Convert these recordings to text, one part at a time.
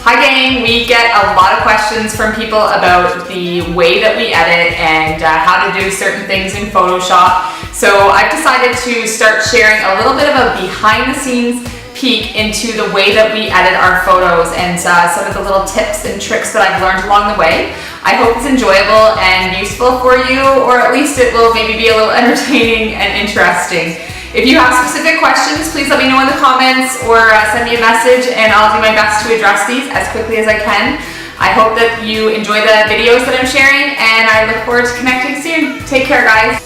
Hi gang, we get a lot of questions from people about the way that we edit and how to do certain things in Photoshop. So I've decided to start sharing a little bit of a behind the scenes peek into the way that we edit our photos and some of the little tips and tricks that I've learned along the way. I hope it's enjoyable and useful for you, or at least it will maybe be a little entertaining and interesting. If you have specific questions, please let me know in the comments or send me a message and I'll do my best to address these as quickly as I can. I hope that you enjoy the videos that I'm sharing and I look forward to connecting soon. Take care, guys.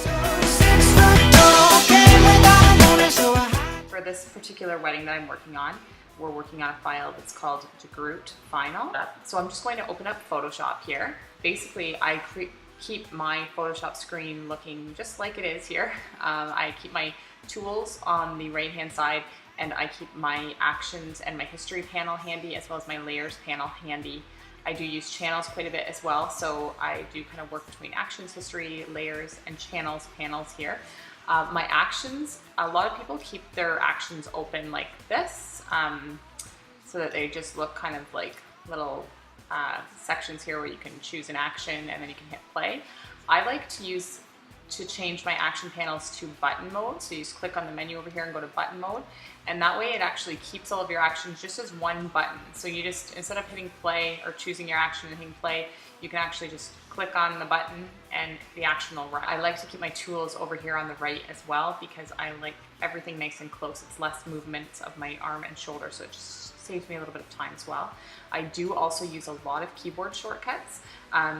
For this particular wedding that I'm working on, we're working on a file that's called Degroot Final. So I'm just going to open up Photoshop here. Basically, I keep my Photoshop screen looking just like it is here. I keep my tools on the right hand side and I keep my actions and my history panel handy, as well as my layers panel handy. I do use channels quite a bit as well, so I do kind of work between actions, history, layers, and channels panels here. My actions, a lot of people keep their actions open like this, so that they just look kind of like little sections here where you can choose an action and then you can hit play. I like to change my action panels to button mode. So you just click on the menu over here and go to button mode. And that way it actually keeps all of your actions just as one button. So you just, instead of hitting play or choosing your action and hitting play, you can actually just click on the button and the action will run. I like to keep my tools over here on the right as well because I like everything nice and close. It's less movement of my arm and shoulder, so it just saves me a little bit of time as well. I do also use a lot of keyboard shortcuts.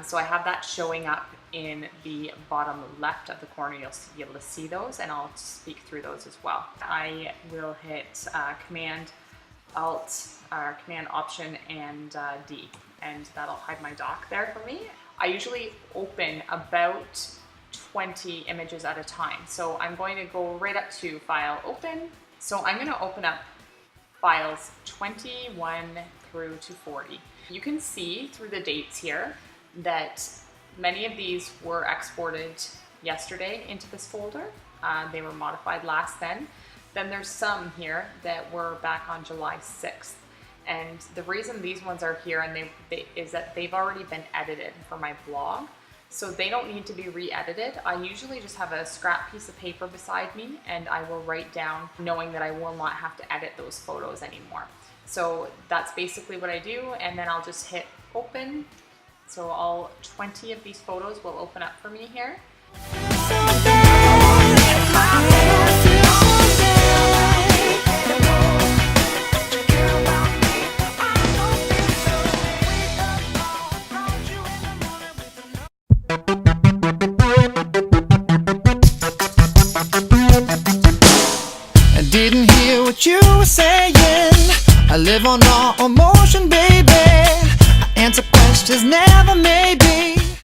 So I have that showing up in the bottom left of the corner. You'll be able to see those and I'll speak through those as well. I will hit Command Alt, Command Option and D, and that'll hide my dock there for me. I usually open about 20 images at a time. So I'm going to go right up to File, Open. So I'm going to open up files 21 through to 40. You can see through the dates here that many of these were exported yesterday into this folder. They were modified last then. Then there's some here that were back on July 6th. And the reason these ones are here and is that they've already been edited for my blog. So they don't need to be re-edited. I usually just have a scrap piece of paper beside me and I will write down knowing that I will not have to edit those photos anymore. So that's basically what I do, and then I'll just hit open. So all 20 of these photos will open up for me here. I didn't hear what you were saying. I live on raw emotion, baby. I answer questions, never maybe.